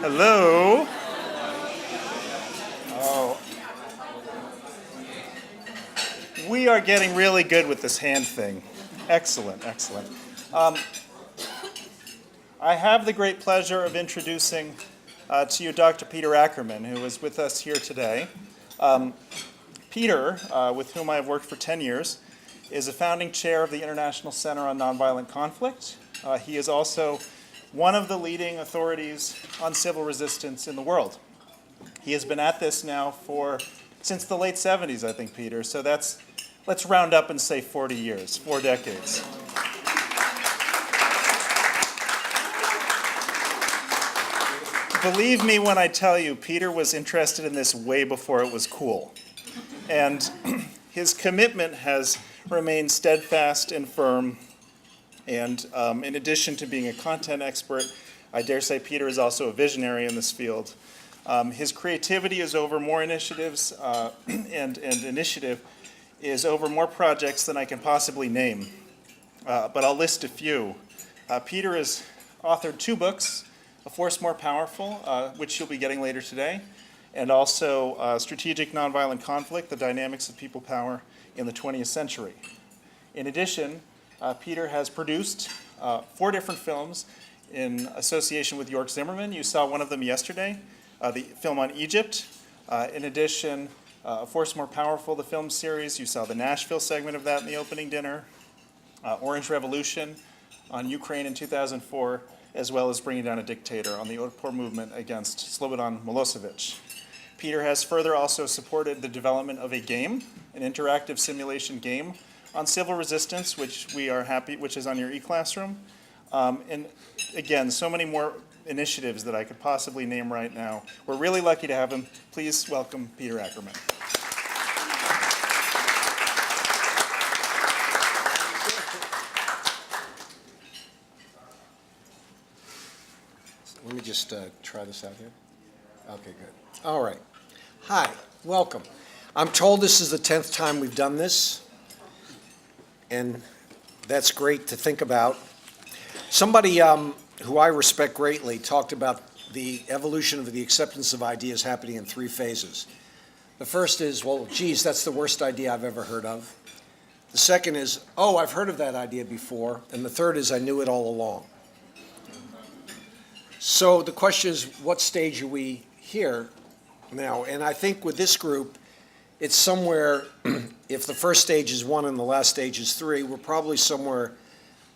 Hello. Oh. We are getting really good with this hand thing. Excellent, excellent. I have the great pleasure of introducing to you Dr. Peter Ackerman, who is with us here today. Peter, with whom I have worked for 10 years, is a founding chair of the International Center on Nonviolent Conflict. He is also one of the leading authorities on civil resistance in the world. He has been at this now since the late 70s, I think, Peter. So let's round up and say 40 years, 4 decades. Believe me when I tell you, Peter was interested in this way before it was cool. And his commitment has remained steadfast and firm. And in addition to being a content expert, I dare say Peter is also a visionary in this field. His creativity is over more initiatives, and initiative is over more projects than I can possibly name. But I'll list a few. Peter has authored 2 books, A Force More Powerful, which you'll be getting later today, and also Strategic Nonviolent Conflict, The Dynamics of People Power in the 20th Century. In addition, Peter has produced 4 different films in association with York Zimmerman. You saw one of them yesterday, the film on Egypt. In addition, A Force More Powerful, the film series. You saw the Nashville segment of that in the opening dinner. Orange Revolution on Ukraine in 2004, as well as Bringing Down a Dictator on the Otpor movement against Slobodan Milosevic. Peter has further also supported the development of a game, an interactive simulation game on civil resistance, which is on your e-classroom. And again, so many more initiatives that I could possibly name right now. We're really lucky to have him. Please welcome Peter Ackerman. Let me just try this out here. Okay, good. All right. Hi, welcome. I'm told this is the 10th time we've done this, and that's great to think about. Somebody who I respect greatly talked about the evolution of the acceptance of ideas happening in 3 phases. The first is, well, geez, that's the worst idea I've ever heard of. The second is, oh, I've heard of that idea before. And the third is, I knew it all along. So the question is, what stage are we here now? And I think with this group, it's somewhere, if the first stage is 1 and the last stage is 3, we're probably somewhere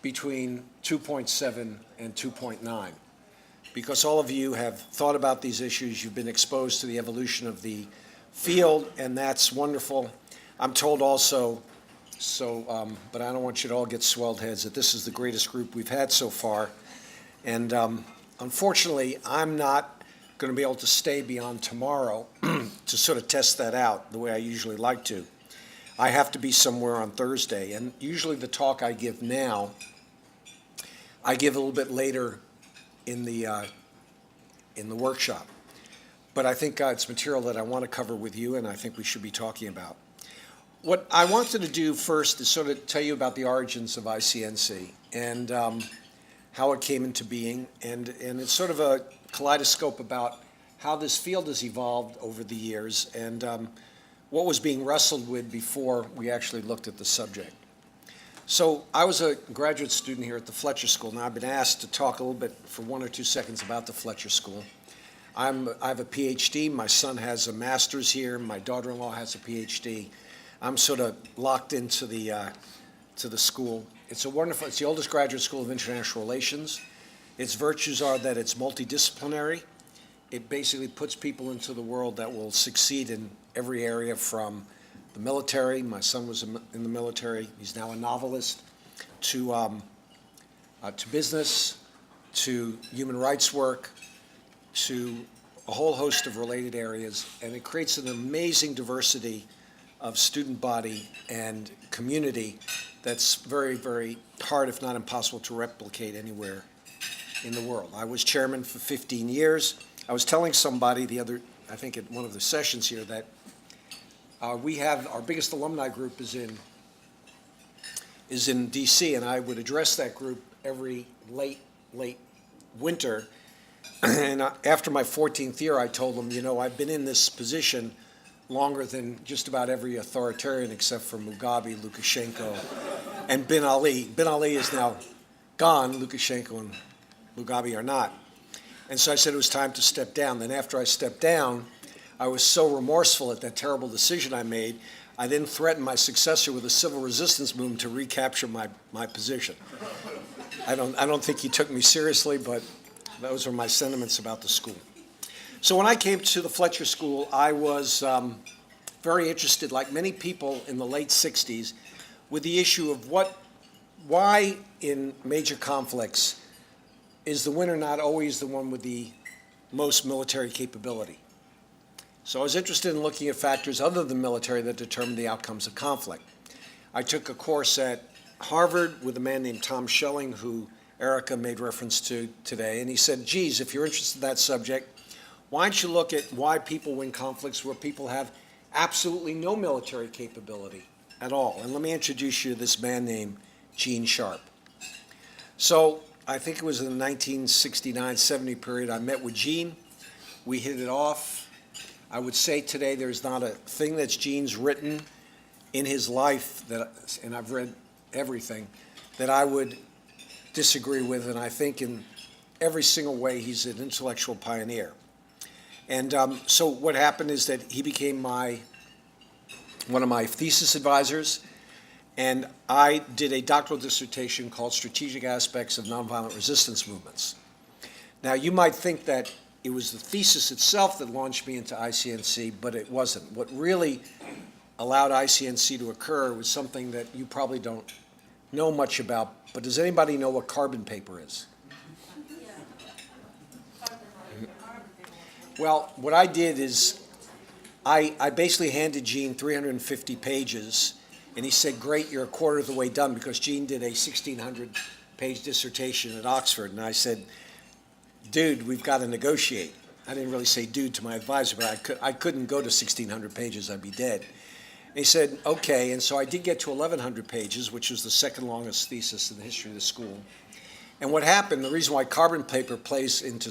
between 2.7 and 2.9. Because all of you have thought about these issues, you've been exposed to the evolution of the field, and that's wonderful. I'm told also, but I don't want you to all get swelled heads, that this is the greatest group we've had so far. And unfortunately, I'm not going to be able to stay beyond tomorrow to sort of test that out the way I usually like to. I have to be somewhere on Thursday, and usually the talk I give now, I give a little bit later in the workshop. But I think it's material that I want to cover with you, and I think we should be talking about. What I wanted to do first is sort of tell you about the origins of ICNC and how it came into being, and it's sort of a kaleidoscope about how this field has evolved over the years and what was being wrestled with before we actually looked at the subject. So I was a graduate student here at the Fletcher School. Now I've been asked to talk a little bit for 1 or 2 seconds about the Fletcher School. I have a PhD. My son has a master's here. My daughter-in-law has a PhD. I'm sort of locked into the school. It's the oldest graduate school of international relations. Its virtues are that it's multidisciplinary. It basically puts people into the world that will succeed in every area, from the military. My son was in the military. He's now a novelist. To business, to human rights work, to a whole host of related areas. And it creates an amazing diversity of student body and community that's very, very hard, if not impossible, to replicate anywhere in the world. I was chairman for 15 years. I was telling somebody I think at one of the sessions here, that we have our biggest alumni group is in DC, and I would address that group every late winter And after my 14th year, I told them, you know, I've been in this position longer than just about every authoritarian except for Mugabe, Lukashenko, and Bin Ali. Bin Ali is now gone. Lukashenko and Mugabe are not. And so I said it was time to step down. Then after I stepped down, I was so remorseful at that terrible decision I made, I then threatened my successor with a civil resistance movement to recapture my position. I don't think he took me seriously, but those are my sentiments about the school. So when I came to the Fletcher School, I was very interested, like many people in the late 60s, with the issue of why in major conflicts is the winner not always the one with the most military capability. So I was interested in looking at factors other than military that determine the outcomes of conflict. I took a course at Harvard with a man named Tom Schelling, who Erica made reference to today, and he said, geez, if you're interested in that subject, why don't you look at why people win conflicts where people have absolutely no military capability at all? And let me introduce you to this man named Gene Sharp. So I think it was in the 1969-70 period, I met with Gene. We hit it off. I would say today there's not a thing that's Gene's written in his life, and I've read everything, that I would disagree with, and I think in every single way he's an intellectual pioneer. And so what happened is that he became one of my thesis advisors, and I did a doctoral dissertation called Strategic Aspects of Nonviolent Resistance Movements. Now, you might think that it was the thesis itself that launched me into ICNC, but it wasn't. What really allowed ICNC to occur was something that you probably don't know much about, but does anybody know what carbon paper is? Well, what I did is I basically handed Gene 350 pages, and he said, great, you're a quarter of the way done, because Gene did a 1,600-page dissertation at Oxford, and I said, dude, we've got to negotiate. I didn't really say dude to my advisor, but I couldn't go to 1,600 pages, I'd be dead. And he said, okay, and so I did get to 1,100 pages, which was the second longest thesis in the history of the school. And what happened, the reason why carbon paper plays into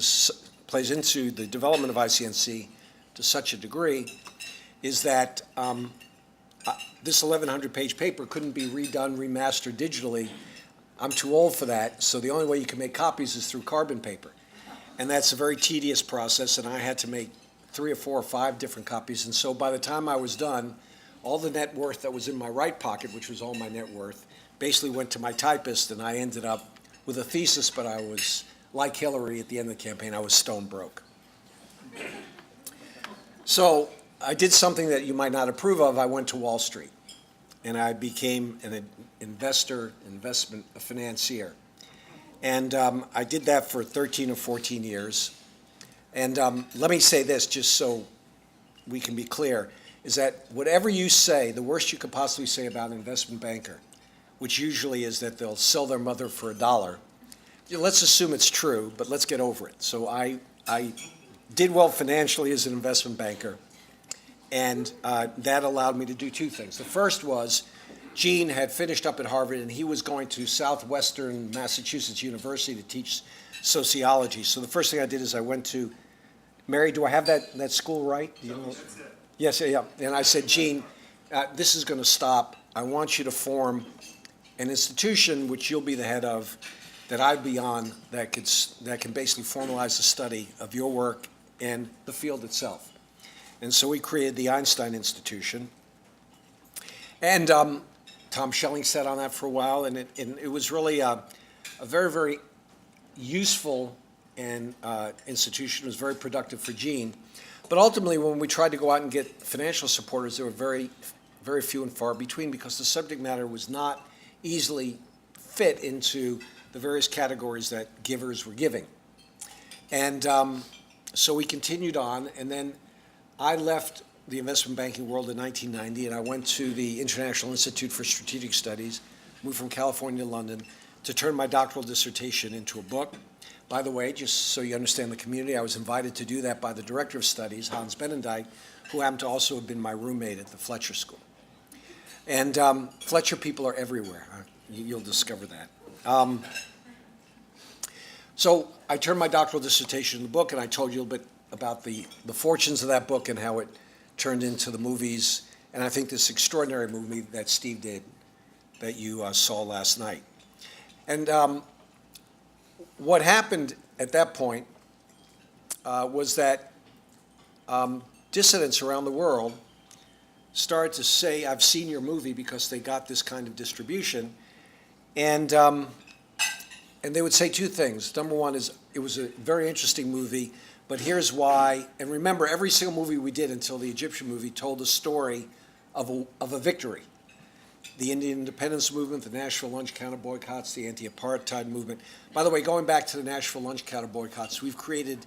the development of ICNC to such a degree is that this 1,100-page paper couldn't be redone, remastered digitally. I'm too old for that, so the only way you can make copies is through carbon paper. And that's a very tedious process, and I had to make 3 or 4 or 5 different copies. And so by the time I was done, all the net worth that was in my right pocket, which was all my net worth, basically went to my typist, and I ended up with a thesis, but I was, like Hillary at the end of the campaign, I was stone broke. So I did something that you might not approve of. I went to Wall Street, and I became an a financier. And I did that for 13 or 14 years. And let me say this, just so we can be clear, is that whatever you say, the worst you could possibly say about an investment banker, which usually is that they'll sell their mother for $1, let's assume it's true, but let's get over it. So I did well financially as an investment banker, and that allowed me to do 2 things. The first was Gene had finished up at Harvard, and he was going to Southwestern Massachusetts University to teach sociology. So the first thing I did is I went to, Mary, do I have that school right? Do you know? That's it. Yes, yeah. And I said, Gene, this is going to stop. I want you to form an institution, which you'll be the head of, that I'd be on, that can basically formalize the study of your work and the field itself. And so we created the Einstein Institution. And Tom Schelling sat on that for a while, and it was really a very, very useful institution. It was very productive for Gene. But ultimately, when we tried to go out and get financial supporters, there were very, very few and far between, because the subject matter was not easily fit into the various categories that givers were giving. And so we continued on, and then I left the investment banking world in 1990, and I went to the International Institute for Strategic Studies, moved from California to London, to turn my doctoral dissertation into a book. By the way, just so you understand the community, I was invited to do that by the director of studies, Hans Benendijk, who happened to also have been my roommate at the Fletcher School. And Fletcher people are everywhere. You'll discover that. So I turned my doctoral dissertation into the book, and I told you a little bit about the fortunes of that book and how it turned into the movies, and I think this extraordinary movie that Steve did that you saw last night. And what happened at that point was that dissidents around the world started to say, I've seen your movie, because they got this kind of distribution. And they would say two things. Number one is, it was a very interesting movie, but here's why. And remember, every single movie we did until the Egyptian movie told a story of a victory. The Indian independence movement, the Nashville lunch counter boycotts, the anti-apartheid movement. By the way, going back to the Nashville lunch counter boycotts, we've created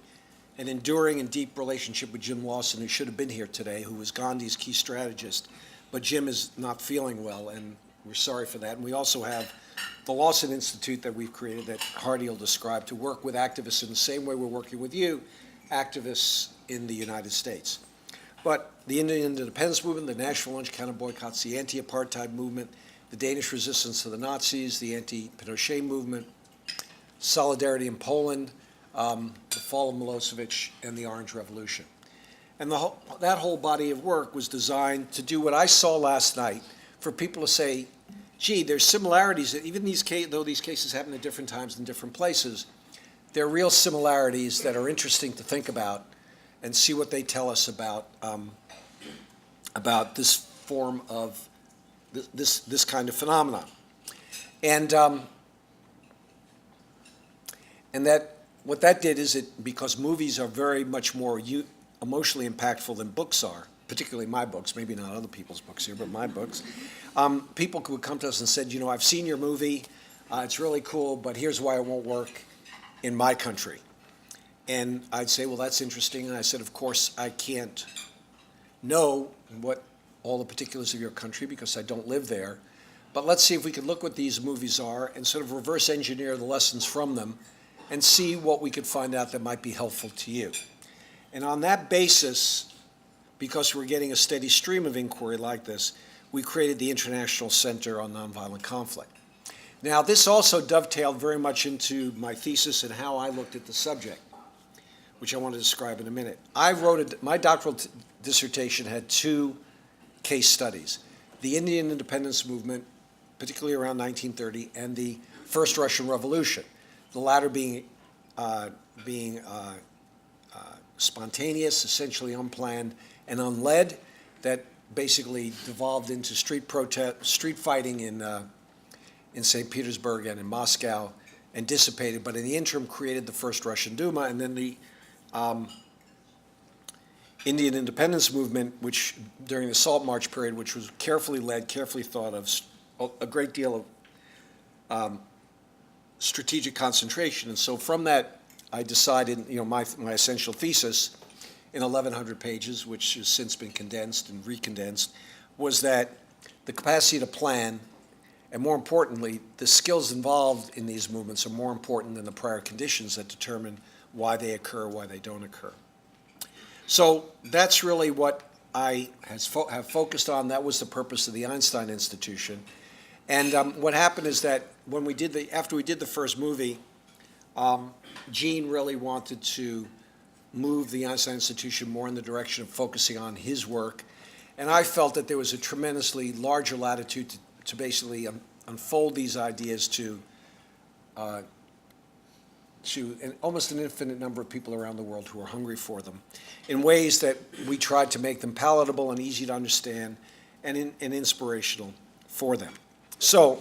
an enduring and deep relationship with Jim Lawson, who should have been here today, who was Gandhi's key strategist. But Jim is not feeling well, and we're sorry for that. And we also have the Lawson Institute that we've created that Hardy will describe, to work with activists in the same way we're working with you, activists in the United States. But the Indian independence movement, the Nashville lunch counter boycotts, the anti-apartheid movement, the Danish resistance to the Nazis, the anti-Pinochet movement, solidarity in Poland, the fall of Milosevic, and the Orange Revolution. And that whole body of work was designed to do what I saw last night, for people to say, gee, there's similarities, that even though these cases happen at different times in different places, there are real similarities that are interesting to think about and see what they tell us about this form of this kind of phenomenon. And that what that did is, because movies are very much more emotionally impactful than books are, particularly my books, maybe not other people's books here, but my books, people would come to us and said, you know, I've seen your movie, it's really cool, but here's why it won't work in my country. And I'd say, well, that's interesting. And I said, of course, I can't know what all the particulars of your country, because I don't live there. But let's see if we can look what these movies are and sort of reverse engineer the lessons from them and see what we could find out that might be helpful to you. And on that basis, because we're getting a steady stream of inquiry like this, we created the International Center on Nonviolent Conflict. Now, this also dovetailed very much into my thesis and how I looked at the subject, which I want to describe in a minute. My doctoral dissertation had two case studies: the Indian independence movement, particularly around 1930, and the First Russian Revolution, the latter being spontaneous, essentially unplanned, and unled, that basically devolved into street fighting in St. Petersburg and in Moscow, and dissipated, but in the interim created the First Russian Duma, and then the Indian independence movement, which during the Salt March period, which was carefully led, carefully thought of, a great deal of strategic concentration. And so from that, I decided, you know, my essential thesis in 1,100 pages, which has since been condensed and recondensed, was that the capacity to plan, and more importantly, the skills involved in these movements, are more important than the prior conditions that determine why they occur, why they don't occur. So that's really what I have focused on. That was the purpose of the Einstein Institution. And what happened is that after we did the first movie, Gene really wanted to move the Einstein Institution more in the direction of focusing on his work. And I felt that there was a tremendously larger latitude to basically unfold these ideas to almost an infinite number of people around the world who are hungry for them, in ways that we tried to make them palatable and easy to understand and inspirational for them. So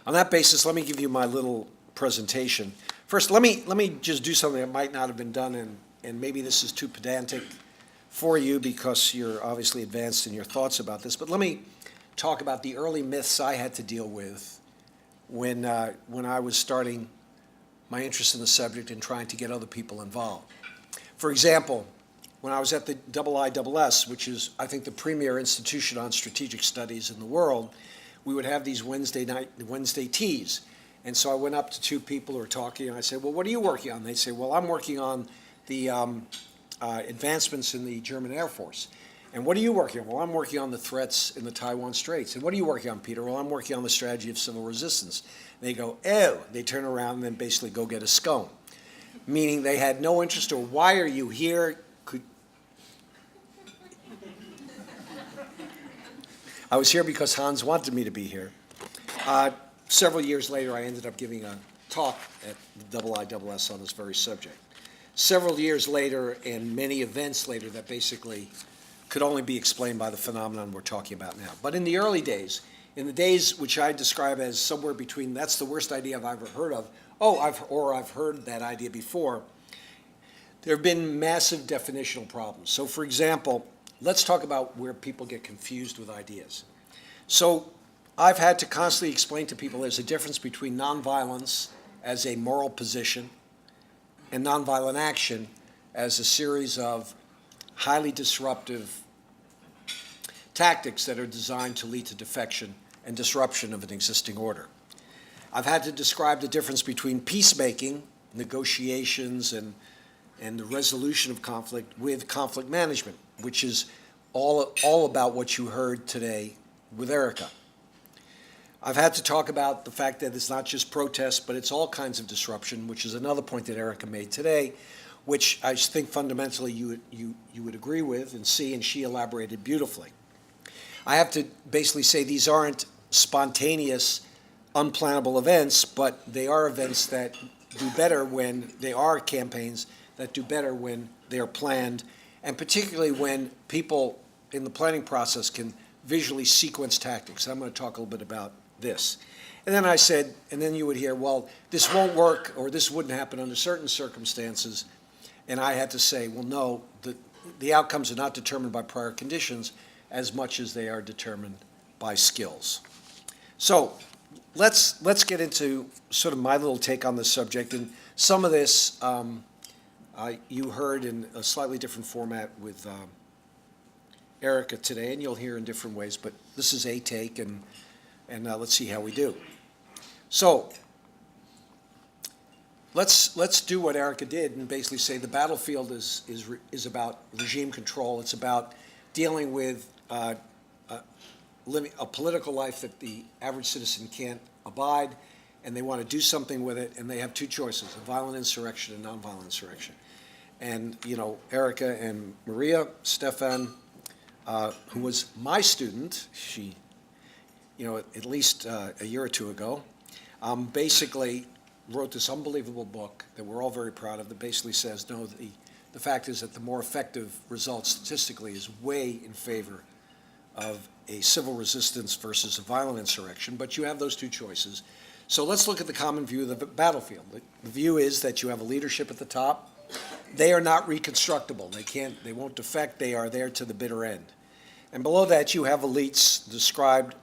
on that basis, let me give you my little presentation. First, let me just do something that might not have been done, and maybe this is too pedantic for you because you're obviously advanced in your thoughts about this, but let me talk about the early myths I had to deal with when I was starting my interest in the subject and trying to get other people involved. For example, when I was at the IISS, which is, I think, the premier institution on strategic studies in the world, we would have these Wednesday teas. And so I went up to two people who were talking, and I said, well, what are you working on? They say, well, I'm working on the advancements in the German Air Force. And what are you working on? Well, I'm working on the threats in the Taiwan Straits. And what are you working on, Peter? Well, I'm working on the strategy of civil resistance. They go, oh, they turn around and then basically go get a scone, meaning they had no interest, or why are you here? I was here because Hans wanted me to be here. Several years later, I ended up giving a talk at the IISS on this very subject. Several years later, and many events later, that basically could only be explained by the phenomenon we're talking about now. But in the early days, in the days which I describe as somewhere between, that's the worst idea I've ever heard of, I've heard that idea before, there have been massive definitional problems. So for example, let's talk about where people get confused with ideas. So I've had to constantly explain to people there's a difference between nonviolence as a moral position and nonviolent action as a series of highly disruptive tactics that are designed to lead to defection and disruption of an existing order. I've had to describe the difference between peacemaking, negotiations, and the resolution of conflict with conflict management, which is all about what you heard today with Erica. I've had to talk about the fact that it's not just protest, but it's all kinds of disruption, which is another point that Erica made today, which I think fundamentally you would agree with and see, and she elaborated beautifully. I have to basically say these aren't spontaneous, unplannable events, but they are events that do better when they are campaigns that do better when they are planned, and particularly when people in the planning process can visually sequence tactics. I'm going to talk a little bit about this. And then I said, and then you would hear, well, this won't work, or this wouldn't happen under certain circumstances. And I had to say, well, no, the outcomes are not determined by prior conditions as much as they are determined by skills. So let's get into sort of my little take on this subject. And some of this you heard in a slightly different format with Erica today, and you'll hear in different ways, but this is a take, and let's see how we do. So let's do what Erica did and basically say the battlefield is about regime control. It's about dealing with living a political life that the average citizen can't abide, and they want to do something with it, and they have two choices: a violent insurrection and nonviolent insurrection. And Erica and Maria Stefan, who was my student, she, at least a year or two ago, basically wrote this unbelievable book that we're all very proud of that basically says, no, the fact is that the more effective result statistically is way in favor of a civil resistance versus a violent insurrection, but you have those two choices. So let's look at the common view of the battlefield. The view is that you have a leadership at the top. They are not reconstructible. They won't defect. They are there to the bitter end. And below that, you have elites described,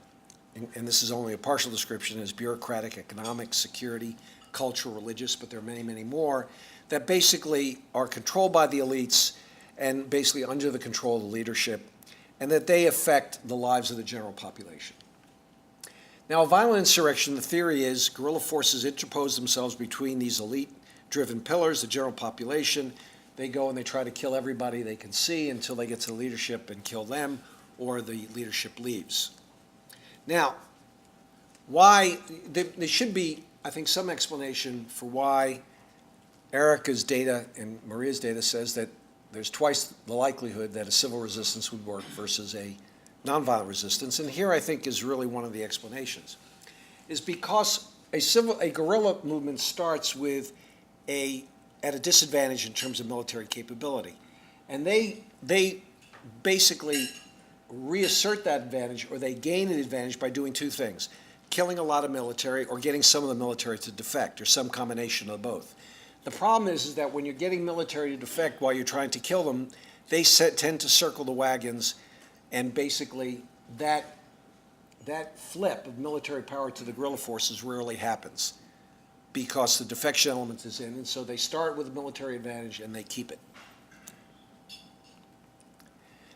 and this is only a partial description, as bureaucratic, economic, security, cultural, religious, but there are many, many more, that basically are controlled by the elites and basically under the control of the leadership, and that they affect the lives of the general population. Now, a violent insurrection, the theory is guerrilla forces interpose themselves between these elite-driven pillars, the general population. They go and they try to kill everybody they can see until they get to the leadership and kill them, or the leadership leaves. Now, why, there should be, I think, some explanation for why Erica's data and Maria's data says that there's twice the likelihood that a civil resistance would work versus a nonviolent resistance. And here I think is really one of the explanations, is because a guerrilla movement starts with at a disadvantage in terms of military capability. And they basically reassert that advantage, or they gain an advantage by doing two things: killing a lot of military or getting some of the military to defect, or some combination of both. The problem is that when you're getting military to defect while you're trying to kill them, they tend to circle the wagons, and basically that flip of military power to the guerrilla forces rarely happens because the defection element is in, and so they start with a military advantage and they keep it.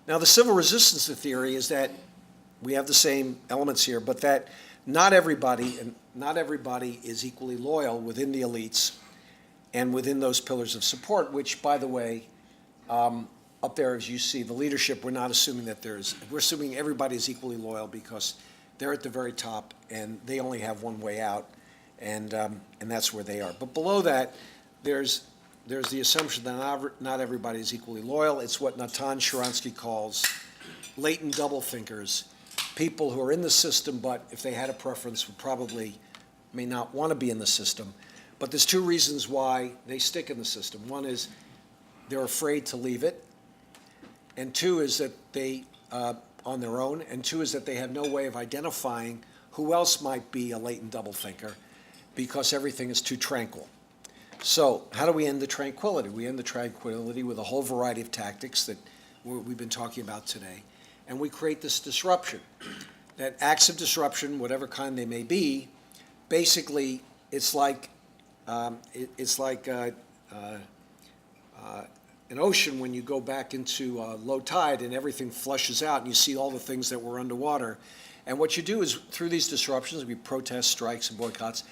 Now, the civil resistance theory is that we have the same elements here, but that not everybody is equally loyal within the elites and within those pillars of support, which, by the way, up there, as you see, the leadership, we're not assuming that we're assuming everybody is equally loyal because they're at the very top and they only have one way out, and that's where they are. But below that, there's the assumption that not everybody is equally loyal. It's what Natan Sharansky calls latent double thinkers, people who are in the system, but if they had a preference, would probably may not want to be in the system. But there's two reasons why they stick in the system. One is they're afraid to leave it, and two is that they, on their own, and two is that they have no way of identifying who else might be a latent double thinker because everything is too tranquil. So how do we end the tranquility? We end the tranquility with a whole variety of tactics that we've been talking about today, and we create this disruption. That acts of disruption, whatever kind they may be, basically it's like an ocean when you go back into low tide and everything flushes out and you see all the things that were underwater. And what you do is through these disruptions, we protest, strikes, and boycotts,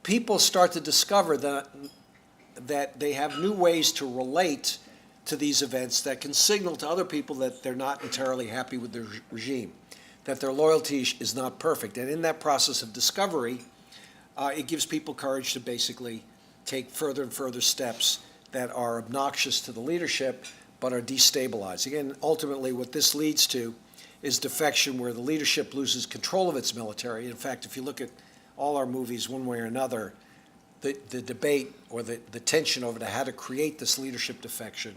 people start to discover that they have new ways to relate to these events that can signal to other people that they're not entirely happy with the regime, that their loyalty is not perfect. And in that process of discovery, it gives people courage to basically take further and further steps that are obnoxious to the leadership but are destabilizing. Again, ultimately what this leads to is defection, where the leadership loses control of its military. In fact, if you look at all our movies one way or another, the debate or the tension over how to create this leadership defection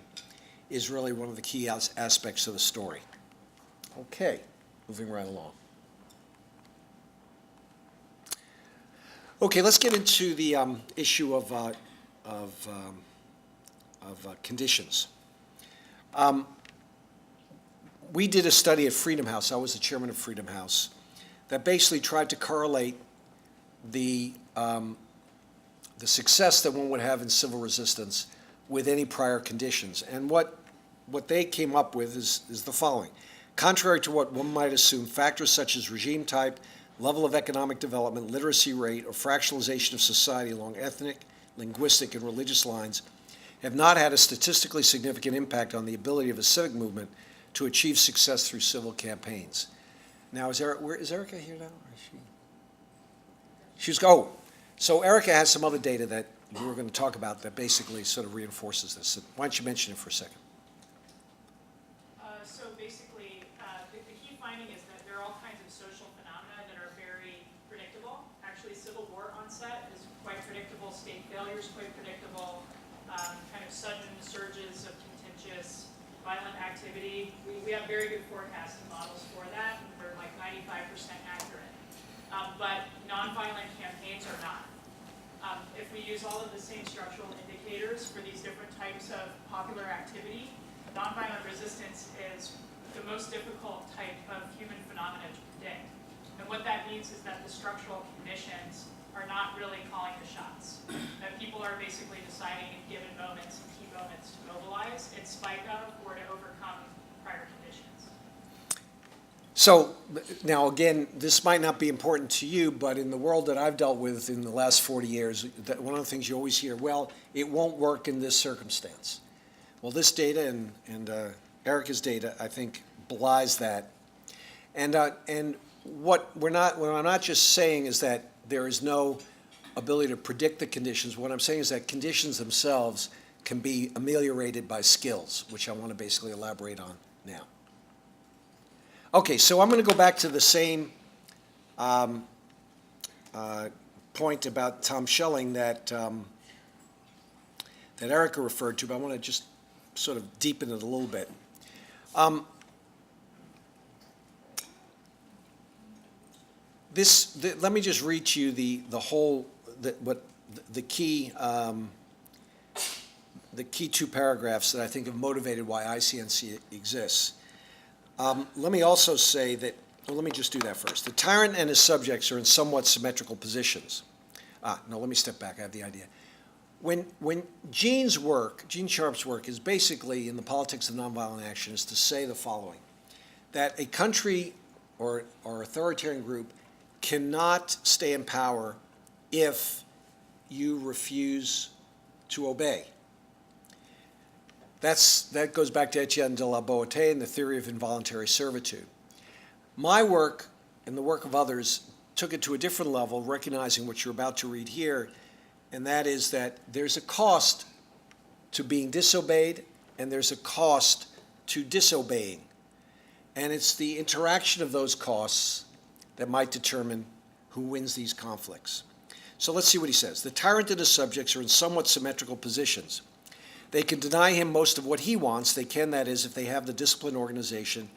is really one of the key aspects of the story. Okay, moving right along. Okay, let's get into the issue of conditions. We did a study at Freedom House. I was the chairman of Freedom House, that basically tried to correlate the success that one would have in civil resistance with any prior conditions. And what they came up with is the following. Contrary to what one might assume, factors such as regime type, level of economic development, literacy rate, or fractionalization of society along ethnic, linguistic, and religious lines have not had a statistically significant impact on the ability of a civic movement to achieve success through civil campaigns. Now, is Erica here now? Or is so Erica has some other data that we were going to talk about that basically sort of reinforces this. So why don't you mention it for a second? So basically, the key finding is that there are all kinds of social phenomena that are very predictable. Actually, Civil War onset is quite predictable. State failure is quite predictable. Kind of sudden surges of contentious, violent activity. We have very good forecasting models for that, and they're like 95% accurate. But nonviolent campaigns are not. If we use all of the same structural indicators for these different types of popular activity, nonviolent resistance is the most difficult type of human phenomena to predict. And what that means is that the structural conditions are not really calling the shots. That people are basically deciding in given moments and key moments to mobilize in spite of or to overcome prior conditions. So now again, this might not be important to you, but in the world that I've dealt with in the last 40 years, one of the things you always hear, well, it won't work in this circumstance. Well, this data and Erica's data, I think, belies that. And what I'm not just saying is that there is no ability to predict the conditions. What I'm saying is that conditions themselves can be ameliorated by skills, which I want to basically elaborate on now. Okay, so I'm going to go back to the same point about Tom Schelling that Erica referred to, but I want to just sort of deepen it a little bit. Let me just read to you the key two paragraphs that I think have motivated why ICNC exists. Let me also say that, well, let me just do that first. The tyrant and his subjects are in somewhat symmetrical positions. No, let me step back. I have the idea. When Gene Sharp's work is basically in the politics of nonviolent action is to say the following, that a country or authoritarian group cannot stay in power if you refuse to obey. That goes back to Etienne de la Boétie and the theory of involuntary servitude. My work and the work of others took it to a different level, recognizing what you're about to read here, and that is that there's a cost to being disobeyed and there's a cost to disobeying. And it's the interaction of those costs that might determine who wins these conflicts. So let's see what he says. The tyrant and his subjects are in somewhat symmetrical positions. They can deny him most of what he wants. They can, that is, if they have the disciplined organization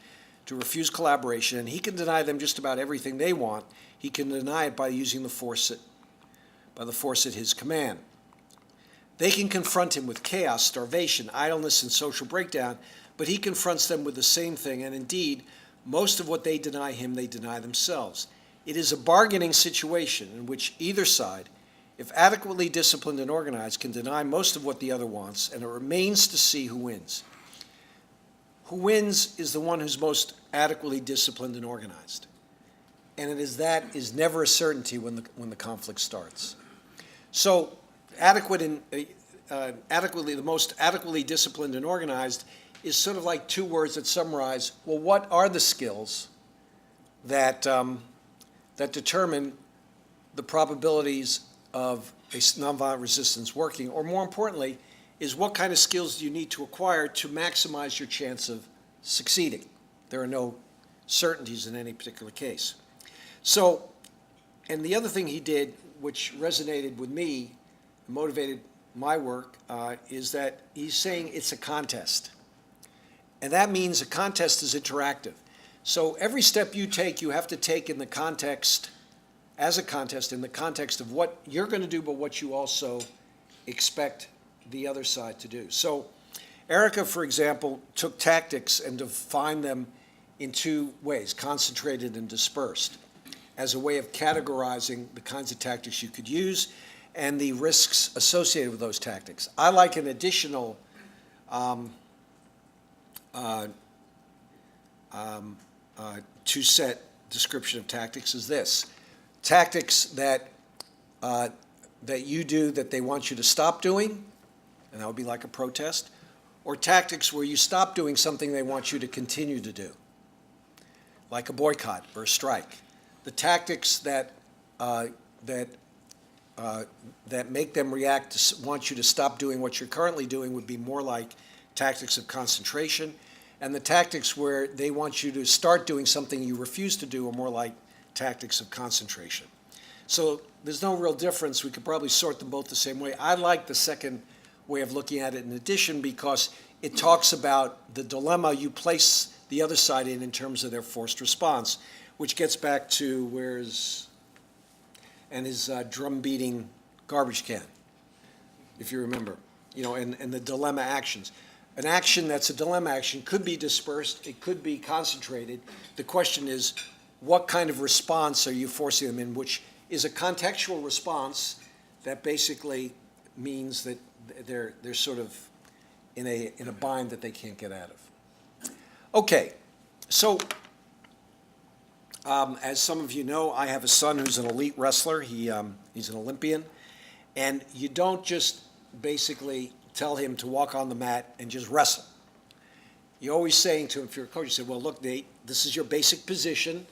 to refuse collaboration, and he can deny them just about everything they want. He can deny it by using the force at his command. They can confront him with chaos, starvation, idleness, and social breakdown, but he confronts them with the same thing, and indeed, most of what they deny him, they deny themselves. It is a bargaining situation in which either side, if adequately disciplined and organized, can deny most of what the other wants, and it remains to see who wins. Who wins is the one who's most adequately disciplined and organized. And it is never a certainty when the conflict starts. So the most adequately disciplined and organized is sort of like two words that summarize, well, what are the skills that determine the probabilities of a nonviolent resistance working, or more importantly, is what kind of skills do you need to acquire to maximize your chance of succeeding? There are no certainties in any particular case. So, and the other thing he did, which resonated with me, motivated my work, is that he's saying it's a contest. And that means a contest is interactive. So every step you take, you have to take in the context, as a contest, in the context of what you're going to do, but what you also expect the other side to do. So Erica, for example, took tactics and defined them in two ways, concentrated and dispersed, as a way of categorizing the kinds of tactics you could use and the risks associated with those tactics. I like an additional two-set description of tactics is this. Tactics that you do that they want you to stop doing, and that would be like a protest, or tactics where you stop doing something they want you to continue to do, like a boycott or a strike. The tactics that make them react, want you to stop doing what you're currently doing, would be more like tactics of concentration, and the tactics where they want you to start doing something you refuse to do are more like tactics of concentration. So there's no real difference. We could probably sort them both the same way. I like the second way of looking at it in addition because it talks about the dilemma you place the other side in terms of their forced response, which gets back to his drum-beating garbage can, if you remember, and the dilemma actions. An action that's a dilemma action could be dispersed, it could be concentrated. The question is, what kind of response are you forcing them in, which is a contextual response that basically means that they're sort of in a bind that they can't get out of. Okay, so as some of you know, I have a son who's an elite wrestler. He's an Olympian, and you don't just basically tell him to walk on the mat and just wrestle. You're always saying to him, if you're a coach, you say, well, look, Nate, this is your basic position.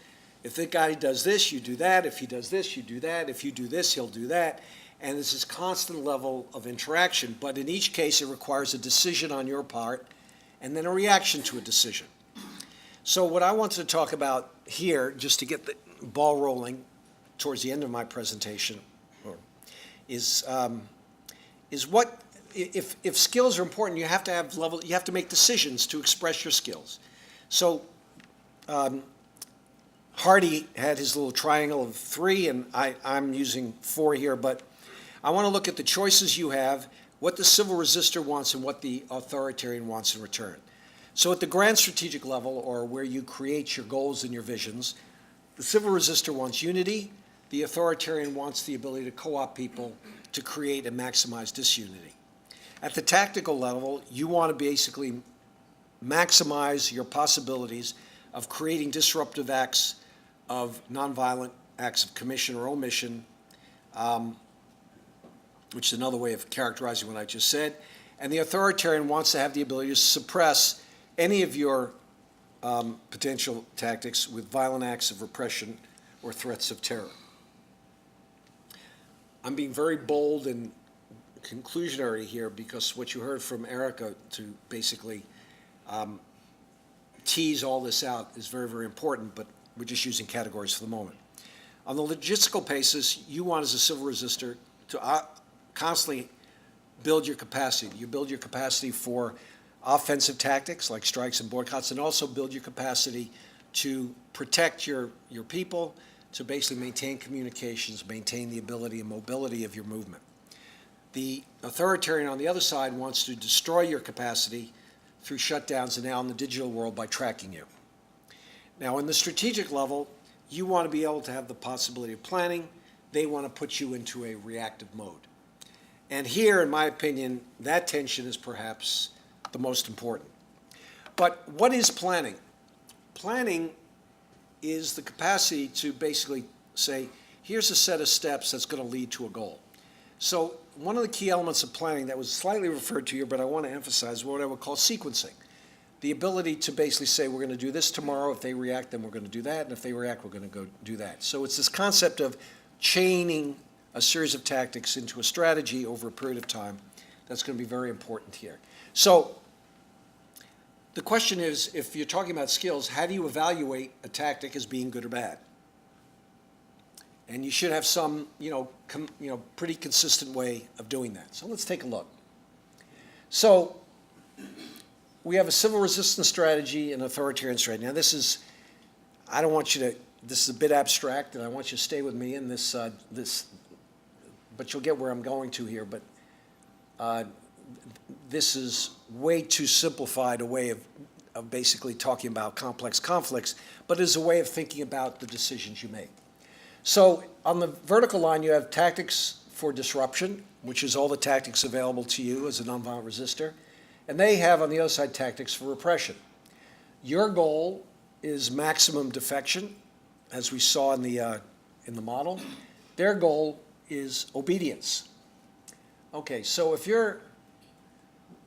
If the guy does this, you do that. If he does this, you do that. If you do this, he'll do that. And there's this constant level of interaction. But in each case, it requires a decision on your part and then a reaction to a decision. So what I wanted to talk about here, just to get the ball rolling towards the end of my presentation, is what if skills are important, you have to make decisions to express your skills. So Hardy had his little triangle of 3, and I'm using 4 here, but I want to look at the choices you have, what the civil resistor wants, and what the authoritarian wants in return. So at the grand strategic level, or where you create your goals and your visions, the civil resistor wants unity, the authoritarian wants the ability to co-opt people to create and maximize disunity. At the tactical level, you want to basically maximize your possibilities of creating disruptive acts of nonviolent acts of commission or omission, which is another way of characterizing what I just said. And the authoritarian wants to have the ability to suppress any of your potential tactics with violent acts of repression or threats of terror. I'm being very bold and conclusionary here because what you heard from Erica to basically tease all this out is very, very important, but we're just using categories for the moment. On the logistical basis, you want as a civil resistor to constantly build your capacity. You build your capacity for offensive tactics like strikes and boycotts, and also build your capacity to protect your people, to basically maintain communications, maintain the ability and mobility of your movement. The authoritarian on the other side wants to destroy your capacity through shutdowns and now in the digital world by tracking you. Now, in the strategic level, you want to be able to have the possibility of planning. They want to put you into a reactive mode. And here, in my opinion, that tension is perhaps the most important. But what is planning? Planning is the capacity to basically say, here's a set of steps that's going to lead to a goal. So one of the key elements of planning that was slightly referred to here, but I want to emphasize what I would call sequencing. The ability to basically say, we're going to do this tomorrow. If they react, then we're going to do that. And if they react, we're going to go do that. So it's this concept of chaining a series of tactics into a strategy over a period of time that's going to be very important here. So the question is, if you're talking about skills, how do you evaluate a tactic as being good or bad? And you should have some, pretty consistent way of doing that. So let's take a look. So we have a civil resistance strategy and authoritarian strategy. Now this is, I don't want you to, this is a bit abstract, and I want you to stay with me in this, but you'll get where I'm going to here. But this is way too simplified a way of basically talking about complex conflicts, but is a way of thinking about the decisions you make. So on the vertical line, you have tactics for disruption, which is all the tactics available to you as a nonviolent resistor. And they have, on the other side, tactics for repression. Your goal is maximum defection, as we saw in the model. Their goal is obedience. Okay, so if you're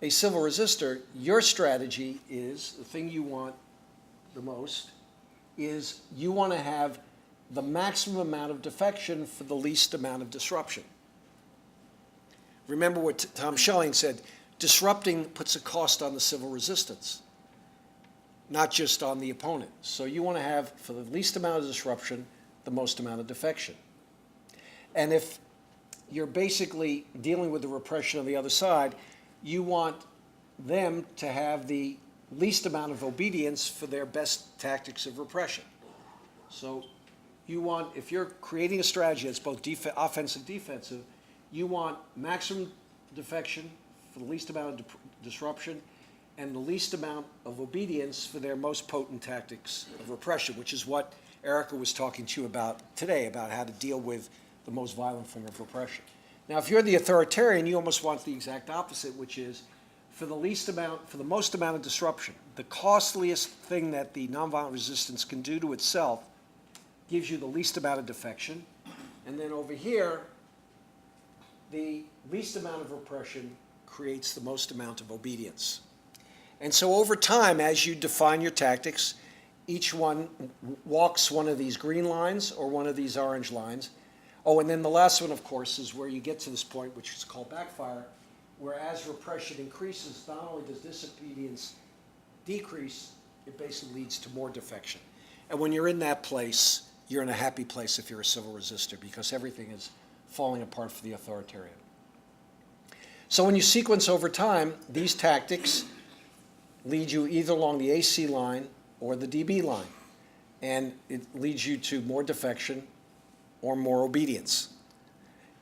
a civil resistor, your strategy is, the thing you want the most, is you want to have the maximum amount of defection for the least amount of disruption. Remember what Tom Schelling said, disrupting puts a cost on the civil resistance, not just on the opponent. So you want to have, for the least amount of disruption, the most amount of defection. And if you're basically dealing with the repression on the other side, you want them to have the least amount of obedience for their best tactics of repression. So you want, if you're creating a strategy that's both offensive, defensive, you want maximum defection for the least amount of disruption and the least amount of obedience for their most potent tactics of repression, which is what Erica was talking to you about today, about how to deal with the most violent form of repression. Now, if you're the authoritarian, you almost want the exact opposite, which is for the most amount of disruption. The costliest thing that the nonviolent resistance can do to itself gives you the least amount of defection. And then over here, the least amount of repression creates the most amount of obedience. And so over time, as you define your tactics, each one walks one of these green lines or one of these orange lines. Oh, and then the last one, of course, is where you get to this point, which is called backfire, where as repression increases, not only does disobedience decrease, it basically leads to more defection. And when you're in that place, you're in a happy place if you're a civil resistor, because everything is falling apart for the authoritarian. So when you sequence over time, these tactics lead you either along the AC line or the DB line. And it leads you to more defection or more obedience.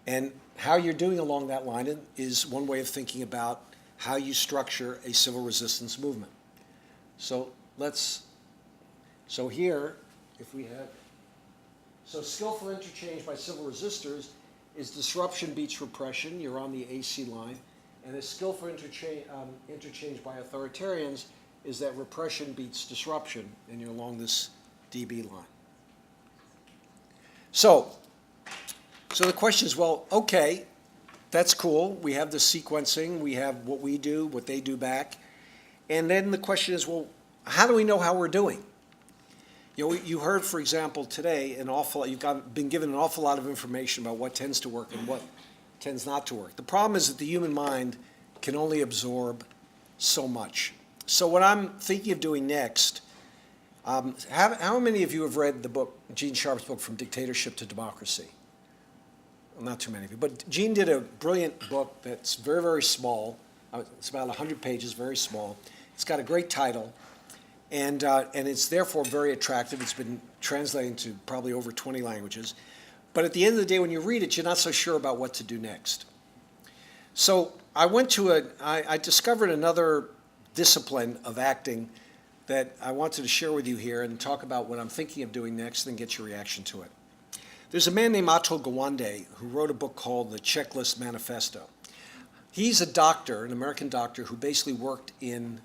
And how you're doing along that line is one way of thinking about how you structure a civil resistance movement. So here, if we have, so skillful interchange by civil resistors is disruption beats repression, you're on the AC line, and a skillful interchange by authoritarians is that repression beats disruption, and you're along this DB line. So the question is, well, okay, That's cool. We have the sequencing, we have what we do, what they do back. And then the question is, well, how do we know how we're doing? You know, you heard, for example, today been given an awful lot of information about what tends to work and what tends not to work. The problem is that the human mind can only absorb so much. So what I'm thinking of doing next, how many of you have read the book, Gene Sharp's book, From Dictatorship to Democracy? Well, not too many of you, but Gene did a brilliant book that's very, very small. It's about 100 pages, very small. It's got a great title, and it's therefore very attractive. It's been translated into probably over 20 languages. But at the end of the day, when you read it, you're not so sure about what to do next. So I discovered another discipline of acting that I wanted to share with you here and talk about what I'm thinking of doing next and get your reaction to it. There's a man named Atul Gawande who wrote a book called The Checklist Manifesto. He's a doctor, an American doctor, who basically worked in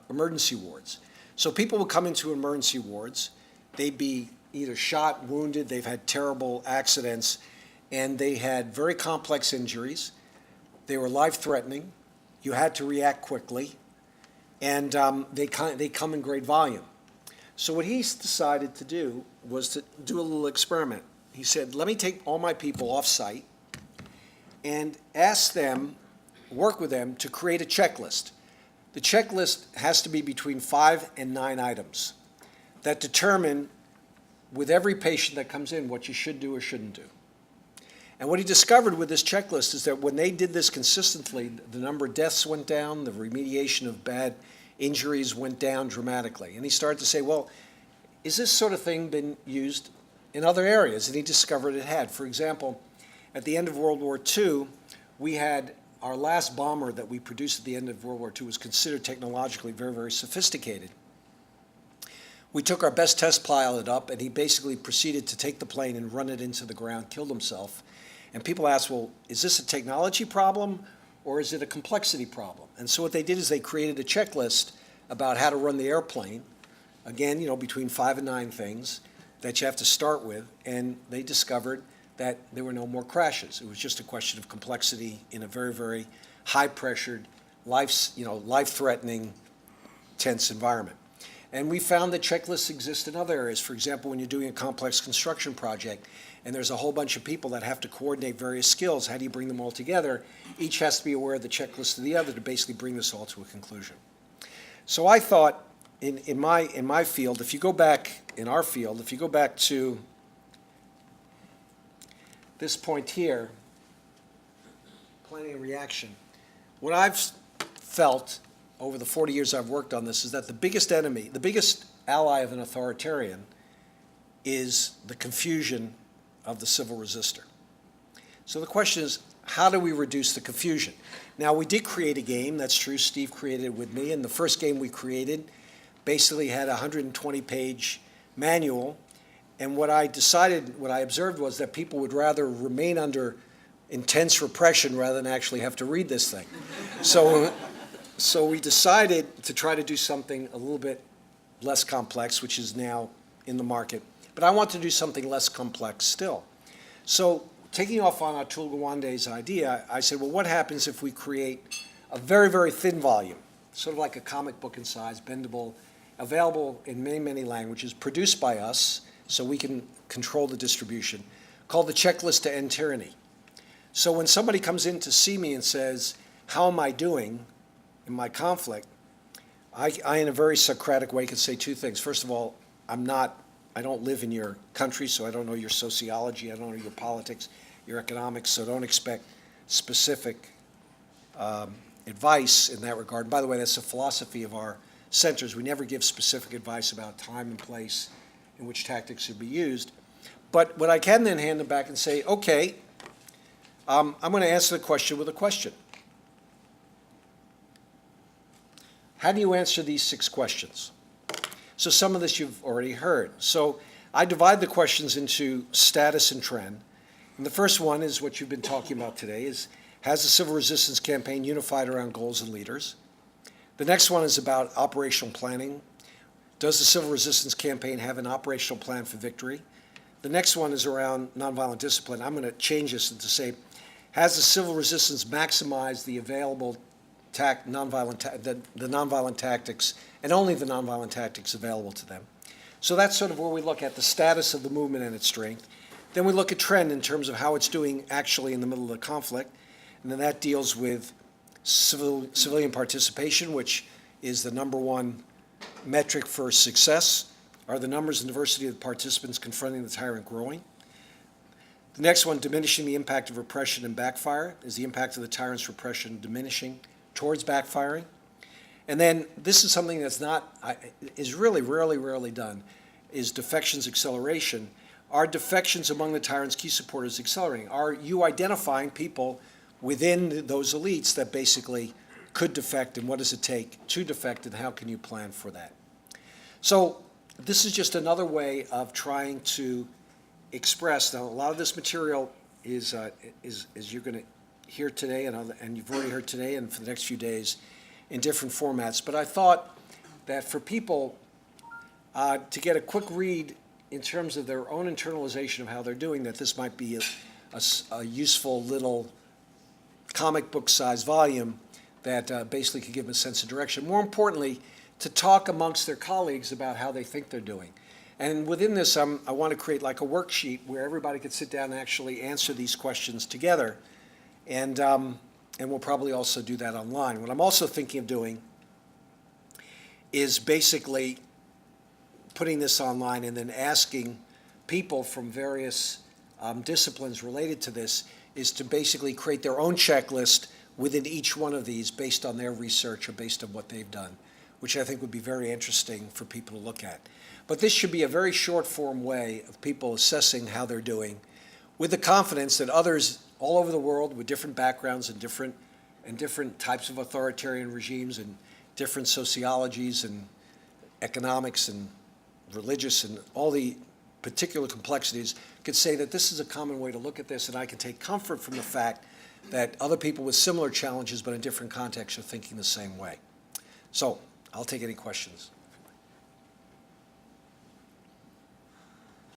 emergency wards. So people would come into emergency wards, they'd be either shot, wounded, they've had terrible accidents, and they had very complex injuries. They were life-threatening. You had to react quickly, and they come in great volume. So what he decided to do was to do a little experiment. He said, let me take all my people off-site and ask them, work with them to create a checklist. The checklist has to be between 5 and 9 items that determine, with every patient that comes in, what you should do or shouldn't do. And what he discovered with this checklist is that when they did this consistently, the number of deaths went down, the remediation of bad injuries went down dramatically. And he started to say, well, is this sort of thing been used in other areas? And he discovered it had. For example, at the end of World War II, we had our last bomber that we produced at the end of World War II was considered technologically very, very sophisticated. We took our best test pilot up, and he basically proceeded to take the plane and run it into the ground, killed himself. And people asked, well, is this a technology problem or is it a complexity problem? And so what they did is they created a checklist about how to run the airplane, again, between 5 and 9 things that you have to start with, and they discovered that there were no more crashes. It was just a question of complexity in a very, very high-pressured, life-threatening, tense environment. And we found that checklists exist in other areas. For example, when you're doing a complex construction project and there's a whole bunch of people that have to coordinate various skills, how do you bring them all together? Each has to be aware of the checklist of the other to basically bring this all to a conclusion. So I thought in my field, if you go back, in our field, if you go back to this point here, planning and reaction, what I've felt over the 40 years I've worked on this is that the biggest enemy, the biggest ally of an authoritarian is the confusion of the civil resistor. So the question is, how do we reduce the confusion? Now, we did create a game, that's true, Steve created it with me, and the first game we created basically had a 120-page manual. And what I observed was that people would rather remain under intense repression rather than actually have to read this thing. So we decided to try to do something a little bit less complex, which is now in the market. But I want to do something less complex still. So taking off on Atul Gawande's idea, I said, well, what happens if we create a very, very thin volume, sort of like a comic book in size, bendable, available in many, many languages, produced by us, so we can control the distribution, called the Checklist to End Tyranny. So when somebody comes in to see me and says, how am I doing in my conflict, I in a very Socratic way, can say 2 things. First of all, I don't live in your country, so I don't know your sociology, I don't know your politics, your economics, so don't expect specific advice in that regard. And by the way, that's the philosophy of our centers. We never give specific advice about time and place in which tactics should be used. But what I can then hand them back and say, okay, I'm going to answer the question with a question. How do you answer these 6 questions? So some of this you've already heard. So I divide the questions into status and trend. And the first one is what you've been talking about today, is has the civil resistance campaign unified around goals and leaders? The next one is about operational planning. Does the civil resistance campaign have an operational plan for victory? The next one is around nonviolent discipline. I'm going to change this to say, Has the civil resistance maximized the available the nonviolent tactics, and only the nonviolent tactics available to them? So that's sort of where we look at the status of the movement and its strength. Then we look at trend in terms of how it's doing actually in the middle of the conflict. And then that deals with civilian participation, which is the number one metric for success. Are the numbers and diversity of the participants confronting the tyrant growing? The next one, diminishing the impact of repression and backfire. Is the impact of the tyrant's repression diminishing towards backfiring? And then this is something that's is really rarely done, is defections acceleration. Are defections among the tyrant's key supporters accelerating? Are you identifying people within those elites that basically could defect, and what does it take to defect, and how can you plan for that? So this is just another way of trying to express. Now, a lot of this material is you're going to hear today, and you've already heard today and for the next few days in different formats. But I thought that for people to get a quick read in terms of their own internalization of how they're doing, that this might be a useful little comic book size volume that basically could give them a sense of direction. More importantly, to talk amongst their colleagues about how they think they're doing. And within this, I want to create like a worksheet where everybody could sit down and actually answer these questions together. And we'll probably also do that online. What I'm also thinking of doing is basically putting this online and then asking people from various disciplines related to this is to basically create their own checklist within each one of these based on their research or based on what they've done, which I think would be very interesting for people to look at. But this should be a very short form way of people assessing how they're doing with the confidence that others all over the world with different backgrounds and different types of authoritarian regimes and different sociologies and economics and religious and all the particular complexities could say that this is a common way to look at this, and I can take comfort from the fact that other people with similar challenges but in different contexts are thinking the same way. So I'll take any questions.